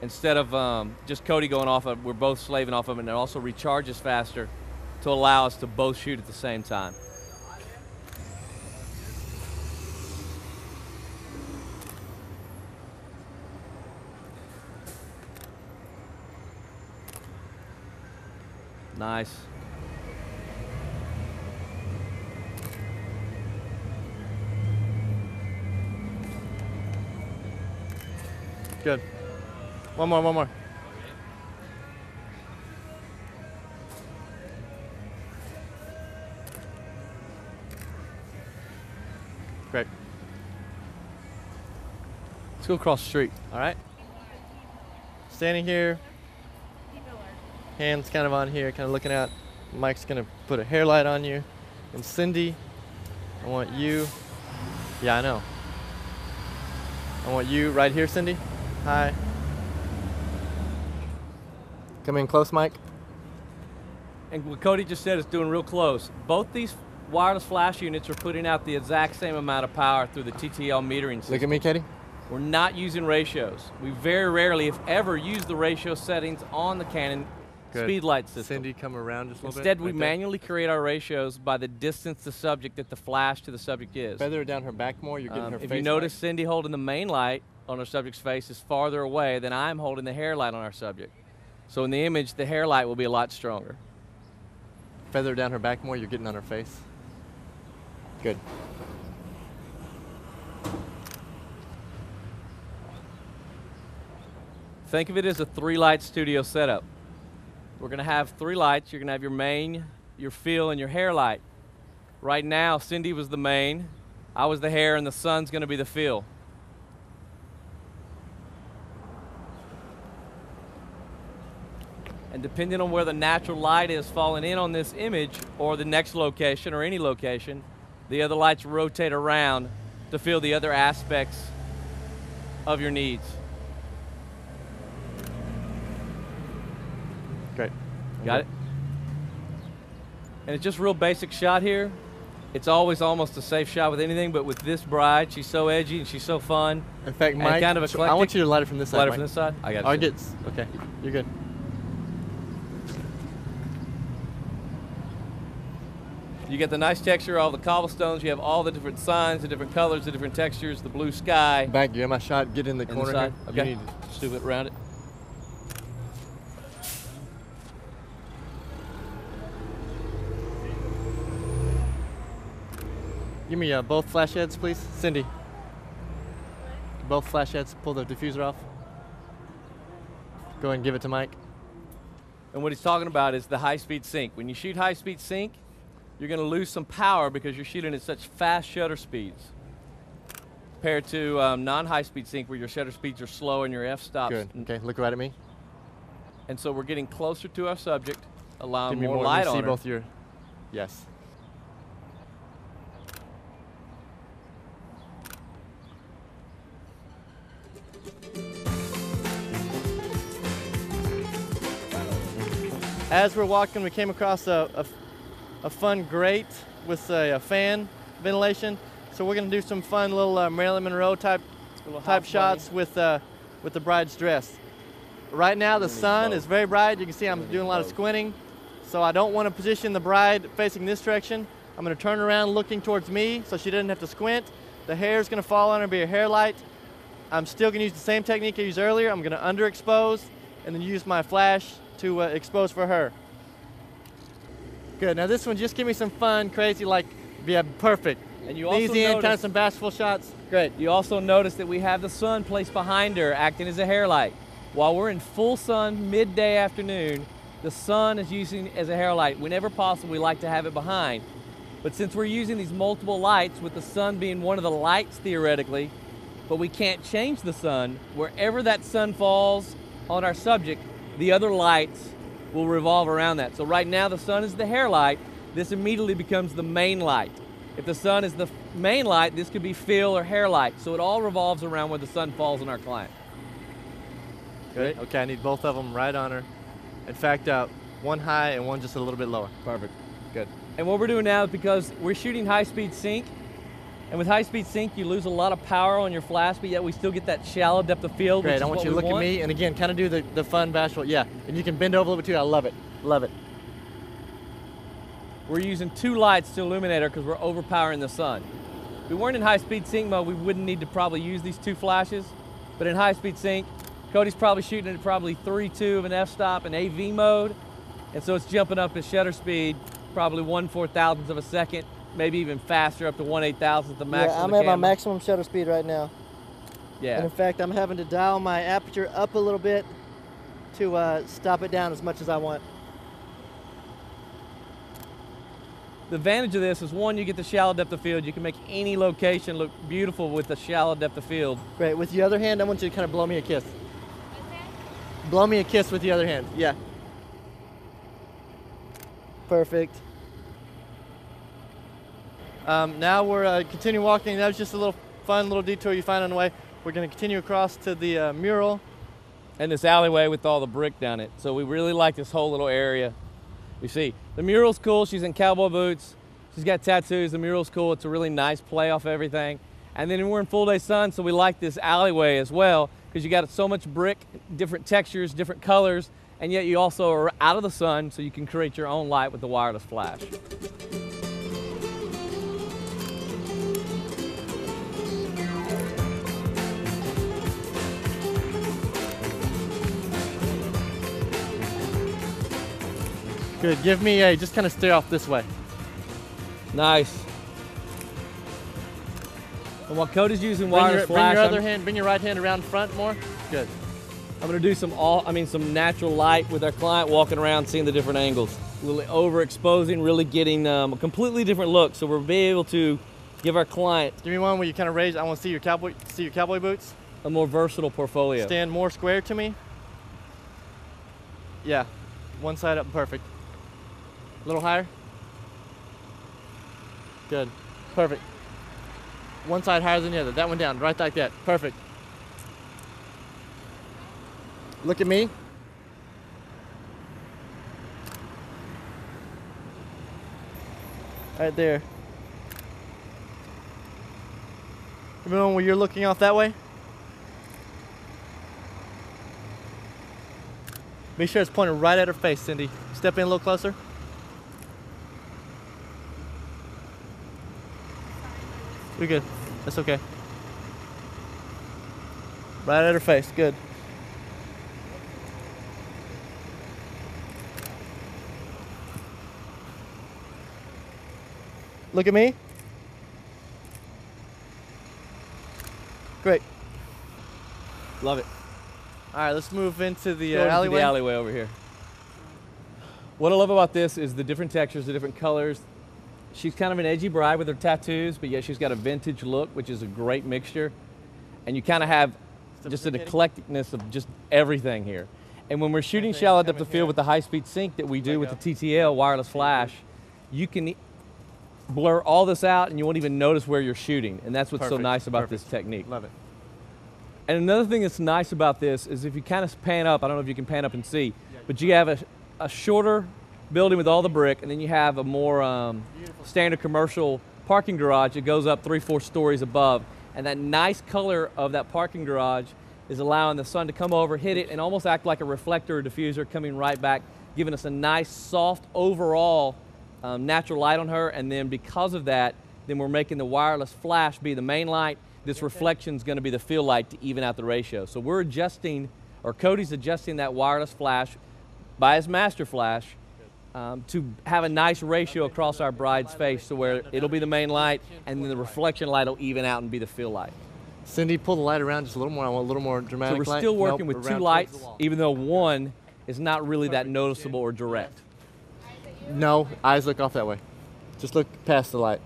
instead of just Cody going off of, we're both slaving off of it, and it also recharges faster to allow us to both shoot at the same time. Nice. Good. One more, one more. Great. Let's go across the street. All right. Standing here, hands kind of on here, kind of looking out. Mike's gonna put a hair light on you. And Cindy, I want you. Yeah, I know. I want you right here, Cindy. Hi. Come in close, Mike. And what Cody just said is doing real close. Both these wireless flash units are putting out the exact same amount of power through the TTL metering system. Look at me, Katie. We're not using ratios. We very rarely, if ever, use the ratio settings on the Canon Good. Speedlight system. Cindy, come around just a little bit. Instead, we right there. manually create our ratios by the distance the subject that the flash to the subject is. Feather her down her back more. You're getting her face. If you notice, Cindy holding the main light on her subject's face is farther away than I'm holding the hair light on our subject. So in the image, the hair light will be a lot stronger. Feather her down her back more. You're getting on her face. Good. Think of it as a 3-light studio setup. We're gonna have 3 lights. You're gonna have your main, your fill, and your hair light. Right now, Cindy was the main, I was the hair, and the sun's gonna be the fill. And depending on where the natural light is falling in on this image, or the next location, or any location, the other lights rotate around to fill the other aspects of your needs. Great. Got it? And it's just real basic shot here. It's always almost a safe shot with anything, but with this bride, she's so edgy and she's so fun. In fact, and Mike, kind of I eclectic. want you to light it from this side. Light it Mike. from this side? I got it. Oh, it gets, okay, you're good. You get the nice texture, all the cobblestones. You have all the different signs, the different colors, the different textures, the blue sky. Back, you have my shot. Get in the And corner the side. here. Okay. You need to Just do it around it. give me both flash heads, please. Cindy. Both flash heads. Pull the diffuser off. Go ahead and give it to Mike. And what he's talking about is the high-speed sync. When you shoot high-speed sync, you're going to lose some power because you're shooting at such fast shutter speeds compared to non-high-speed sync where your shutter speeds are slow and your f-stops. Good. Okay, look right at me. And so we're getting closer to our subject, allowing Give me more light let me on see her. both your, yes. As we're walking, we came across a fun grate with a fan ventilation. So we're going to do some fun little Marilyn Monroe type shots with the bride's dress. Right now the sun is very bright. You can see I'm doing a lot of squinting. So I don't want to position the bride facing this direction. I'm going to turn around looking towards me so she doesn't have to squint. The hair is going to fall on her, be a hair light. I'm still going to use the same technique I used earlier. I'm going to underexpose and then use my flash to expose for her. Good. Now this one, just give me some fun, crazy, like, yeah, perfect. And you also Easy in, kind of notice, some bashful shots. Great. you also notice that we have the sun placed behind her, acting as a hair light. While we're in full sun, midday afternoon, the sun is using as a hair light. Whenever possible, we like to have it behind. But since we're using these multiple lights, with the sun being one of the lights theoretically, but we can't change the sun, wherever that sun falls on our subject, the other lights will revolve around that. So right now the sun is the hair light. This immediately becomes the main light. If the sun is the main light, this could be fill or hair light. So it all revolves around where the sun falls on our client. Good. Okay, I need both of them right on her. In fact, one high and one just a little bit lower. Perfect. Good. And what we're doing now is because we're shooting high-speed sync, And with high-speed sync, you lose a lot of power on your flash, but yet we still get that shallow depth of field. Great, which is I want what you to we look at me, and again, kind of do the fun bashful, yeah. And you can bend over a little bit too, I love it, love it. We're using 2 lights to illuminate her because we're overpowering the sun. If we weren't in high-speed sync mode, we wouldn't need to probably use these 2 flashes, but in high-speed sync, Cody's probably shooting at probably 3.2 of an f-stop in AV mode, and so it's jumping up at shutter speed, probably 1/4000th of a second, maybe even faster, up to 1/8000th the maximum. Yeah, I'm at my maximum shutter speed right now. Yeah. And in fact, I'm having to dial my aperture up a little bit to stop it down as much as I want. The advantage of this is, one, you get the shallow depth of field. You can make any location look beautiful with the shallow depth of field. Great, with the other hand, I want you to kind of blow me a kiss. Blow me a kiss with the other hand, yeah. Perfect. Now we're continue walking. That was just a little fun little detour you find on the way. We're going to continue across to the mural. And this alleyway with all the brick down it. So we really like this whole little area. You see, the mural's cool. She's in cowboy boots. She's got tattoos. The mural's cool. It's a really nice play off everything. And then we're in full day sun, so we like this alleyway as well, because you got so much brick, different textures, different colors, and yet you also are out of the sun, so you can create your own light with the wireless flash. Good, give me a, just kind of steer off this way. Nice. And while Cody's using wireless flash, bring your right hand around front more. Good. I'm gonna do some natural light with our client, walking around, seeing the different angles. Really overexposing, really getting a completely different look. So we'll be able to give our client, give me one where you kind of raise. I want to see your cowboy boots. a more versatile portfolio. Stand more square to me. Yeah, one side up, perfect. A little higher. Good, perfect. One side higher than the other. That one down, right like that. Perfect. Look at me. Right there. Remember when you're looking off that way? Make sure it's pointed right at her face, Cindy. Step in a little closer. You're good. That's okay. Right at her face. Good. Look at me. Great. Love it. All right, let's move into the Go into alleyway. the alleyway over here. What I love about this is the different textures, the different colors. She's kind of an edgy bride with her tattoos, but yet she's got a vintage look, which is a great mixture. And you kind of have just an eclecticness of just everything here. And when we're shooting shallow depth of field with the high-speed sync that we do with the TTL wireless flash, you can blur all this out and you won't even notice where you're shooting. And that's what's so nice about this technique. Love it. And another thing that's nice about this is if you kind of pan up, I don't know if you can pan up and see, but you have a shorter building with all the brick, and then you have a more standard commercial parking garage that goes up 3-4 stories above. And that nice color of that parking garage is allowing the sun to come over, hit it, and almost act like a reflector or diffuser coming right back, giving us a nice, soft, overall natural light on her. And then because of that, then we're making the wireless flash be the main light. This reflection is going to be the field light to even out the ratio. So we're adjusting, or Cody's adjusting that wireless flash by his master flash to have a nice ratio across our bride's face, to where it'll be the main light and then the reflection light will even out and be the field light. Cindy, pull the light around just a little more. I want a little more dramatic light. So we're still working with 2 lights, even though one is not really that noticeable or direct. No, eyes look off that way. Just look past the light.